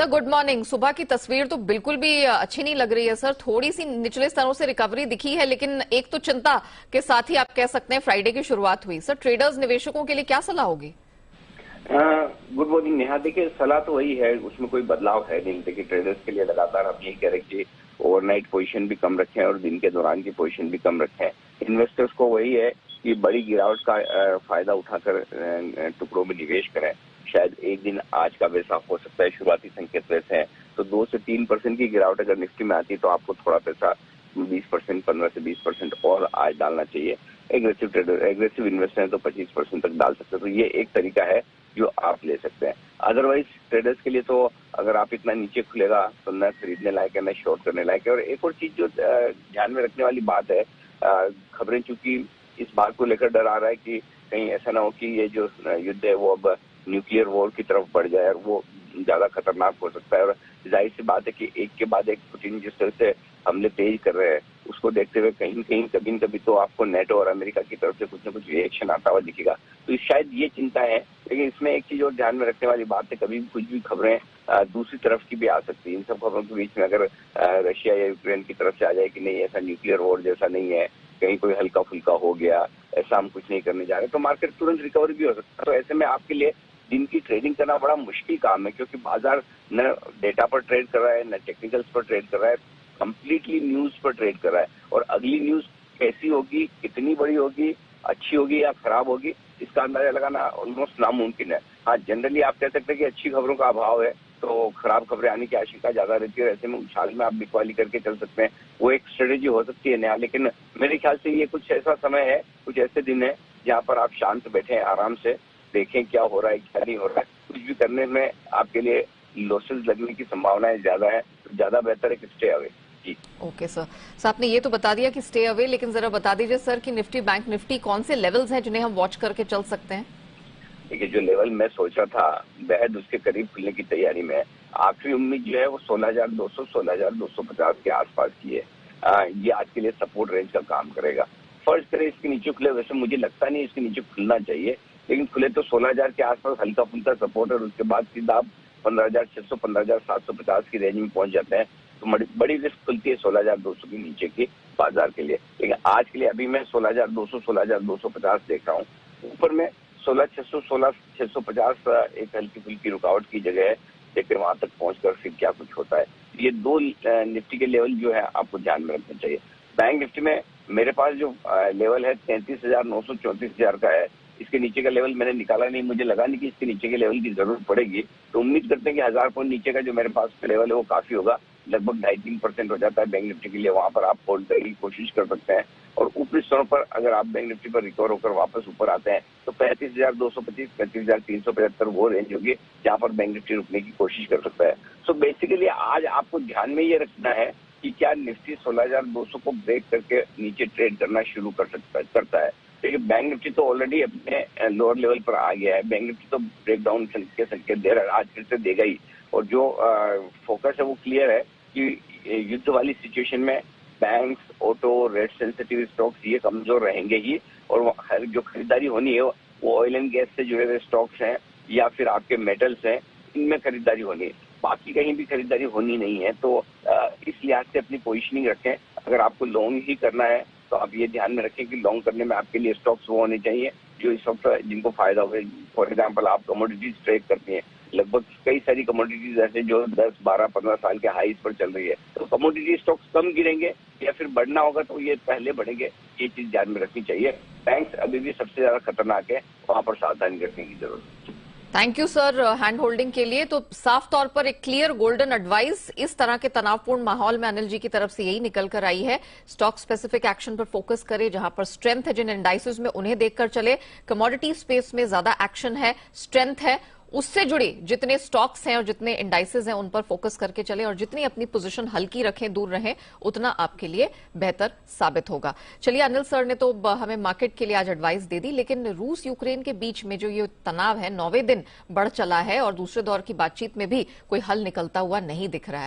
Sir good morning. सुबह की तस्वीर तो बिल्कुल भी अच्छी नहीं लग रही है सर। थोड़ी सी निचले स्तरों से रिकवरी दिखी है, लेकिन एक तो चिंता के साथ ही आप कह सकते हैं फ्राइडे की शुरुआत हुई। सर ट्रेडर्स निवेशकों के लिए क्या सलाह होगी? Good morning Neha. देखिए, सलाह तो वही है, उसमें कोई बदलाव है नहीं। देखिए, ट्रेडर्स के लिए लगातार हम यही कह रहे हैं कि ओवरनाइट पोजीशन भी कम रखें और दिन के दौरान की पोजीशन भी कम रखें। इन्वेस्टर्स को वही है कि बड़ी गिरावट का फायदा उठाकर टुकड़ों में निवेश करें। शायद एक दिन आज का वैसा हो सकता है, शुरुआती संकेत वैसे हैं। तो 2 से 3% की गिरावट अगर निफ्टी में आती है तो आपको थोड़ा पैसा 20%, 15 से 20% और आज डालना चाहिए। एग्रेसिव इन्वेस्टर है तो 25% तक डाल सकते हैं। तो ये एक तरीका है जो आप ले सकते हैं। अदरवाइज ट्रेडर्स के लिए तो अगर आप इतना नीचे खुलेगा तो न खरीदने लायक है न शॉर्ट करने लायक है। और एक और चीज जो ध्यान में रखने वाली बात है, खबरें चूंकि इस बात को लेकर डर आ रहा है कि कहीं ऐसा ना हो कि ये जो युद्ध है वो अब न्यूक्लियर वॉर की तरफ बढ़ जाए और वो ज्यादा खतरनाक हो सकता है। और जाहिर सी बात है कि एक के बाद एक पुतिन जिस तरह से हमले तेज कर रहे हैं, उसको देखते हुए कहीं कहीं कभी न कभी तो आपको नेटो और अमेरिका की तरफ से कुछ न कुछ रिएक्शन आता हुआ दिखेगा। तो शायद ये चिंता है। लेकिन इसमें एक चीज और ध्यान में रखने वाली बात है, कभी भी कुछ भी खबरें दूसरी तरफ की भी आ सकती है। इन सब खबरों के बीच में अगर रशिया या यूक्रेन की तरफ से आ जाए कि नहीं ऐसा न्यूक्लियर वॉर जैसा नहीं है, कहीं कोई हल्का फुल्का हो गया, ऐसा हम कुछ नहीं करने जा रहे, तो मार्केट तुरंत रिकवरी भी हो सकता है। तो ऐसे में आपके लिए दिन की ट्रेडिंग करना बड़ा मुश्किल काम है, क्योंकि बाजार न डेटा पर ट्रेड कर रहा है न टेक्निकल्स पर ट्रेड कर रहा है, कंप्लीटली न्यूज पर ट्रेड कर रहा है। और अगली न्यूज कैसी होगी, कितनी बड़ी होगी, अच्छी होगी या खराब होगी, इसका अंदाजा लगाना ऑलमोस्ट नामुमकिन है। हाँ, जनरली आप कह सकते हैं कि अच्छी खबरों का अभाव है तो खराब खबरें आने की आशंका ज्यादा रहती है। ऐसे में उछाल में आप बिकवाली करके चल सकते हैं, वो एक स्ट्रेटेजी हो सकती है नया। लेकिन मेरे ख्याल से ये कुछ ऐसा समय है, कुछ ऐसे दिन है जहाँ पर आप शांत बैठे आराम से देखें क्या हो रहा है क्या नहीं हो रहा है। कुछ भी करने में आपके लिए लॉसेस लगने की संभावनाएं ज्यादा है, तो ज्यादा बेहतर है कि स्टे अवे। जी ओके सर। आपने ये तो बता दिया कि स्टे अवे, लेकिन जरा बता दीजिए सर कि निफ्टी बैंक निफ्टी कौन से लेवल्स हैं जिन्हें हम वॉच करके चल सकते हैं? देखिए, जो लेवल मैं सोच रहा था बेहद उसके करीब खुलने की तैयारी में है। आखिरी उम्मीद जो है वो 16,200 16,250 के आसपास की है। ये आज के लिए सपोर्ट रेंज का काम करेगा। फर्ज करें इसके नीचे खुले, वैसे मुझे लगता नहीं इसके नीचे खुलना चाहिए, लेकिन खुले तो 16,000 के आसपास हल्का फुल्का सपोर्ट, और उसके बाद सीधा आप 15,600 15,750 की रेंज में पहुंच जाते हैं। तो बड़ी रिस्क खुलती है 16,200 के नीचे की बाजार के लिए। लेकिन आज के लिए अभी मैं 16,200 16,250 देख रहा हूँ। ऊपर में 16,600 16,650 एक हल्की फुल्की रुकावट की जगह है। देखते वहां तक पहुंचकर फिर क्या कुछ होता है। ये दो निफ्टी के लेवल जो है आपको ध्यान में रखना चाहिए। बैंक निफ्टी में मेरे पास जो लेवल है 33,900 34,000 का है। इसके नीचे का लेवल मैंने निकाला नहीं, मुझे लगा नहीं कि इसके नीचे के लेवल की जरूरत पड़ेगी। तो उम्मीद करते हैं कि 1,000 पॉइंट नीचे का जो मेरे पास लेवल है वो काफी होगा। लगभग 2.5-3% हो जाता है बैंक निफ्टी के लिए, वहां पर आप होल्ड करने की कोशिश कर सकते हैं। और ऊपरी स्तरों पर अगर आप बैंक निफ्टी पर रिकवर होकर वापस ऊपर आते हैं तो 35,225 35,375 वो रेंज होगी जहां पर बैंक निफ्टी रुकने की कोशिश कर सकता है। सो बेसिकली आज आपको ध्यान में ये रखना है कि क्या निफ्टी 16,200 को ब्रेक करके नीचे ट्रेड करना शुरू करता है। देखिए, बैंक निफ्टी तो ऑलरेडी अपने लोअर लेवल पर आ गया है। बैंक निफ्टी तो ब्रेकडाउन के संकेत दे रहा है, आज फिर से देगा ही। और जो फोकस है वो क्लियर है कि युद्ध वाली सिचुएशन में banks, auto, rate sensitive stocks ये कमजोर रहेंगे ही। और जो खरीदारी होनी है वो ऑयल एंड गैस से जुड़े हुए स्टॉक्स हैं या फिर आपके मेटल्स हैं, इनमें खरीदारी होनी है। बाकी कहीं भी खरीदारी होनी नहीं है। तो इस लिहाज से अपनी पोजिशनिंग रखें। अगर आपको लॉन्ग ही करना है तो आप ये ध्यान में रखें कि लॉन्ग करने में आपके लिए स्टॉक्स वो होने चाहिए जो इस वक्त जिनको फायदा हो। फॉर एग्जाम्पल, आप कमोडिटीज ट्रेड करती हैं, लगभग कई सारी कमोडिटीज ऐसे जो 10, 12, 15 साल के हाईज पर चल रही है, तो कमोडिटी स्टॉक्स कम गिरेंगे या फिर बढ़ना होगा तो ये पहले बढ़ेंगे। ये चीज ध्यान में रखनी चाहिए। बैंक्स अभी भी सबसे ज्यादा खतरनाक है, वहां पर सावधानी रखने की जरूरत है। Thank you sir hand holding के लिए। तो साफ तौर पर एक क्लियर गोल्डन एडवाइस इस तरह के तनावपूर्ण माहौल में अनिल जी की तरफ से यही निकल कर आई है। स्टॉक स्पेसिफिक एक्शन पर फोकस करें, जहां पर स्ट्रेंथ है जिन इंडाइसेस में उन्हें देखकर चले। कमोडिटी स्पेस में ज्यादा एक्शन है, स्ट्रेंथ है, उससे जुड़े जितने स्टॉक्स हैं और जितने इंडाइसेस हैं उन पर फोकस करके चले, और जितनी अपनी पोजीशन हल्की रखें, दूर रहें, उतना आपके लिए बेहतर साबित होगा। चलिए, अनिल सर ने तो हमें मार्केट के लिए आज एडवाइस दे दी, लेकिन रूस यूक्रेन के बीच में जो ये तनाव है 9वें दिन बढ़ चला है और दूसरे दौर की बातचीत में भी कोई हल निकलता हुआ नहीं दिख रहा है।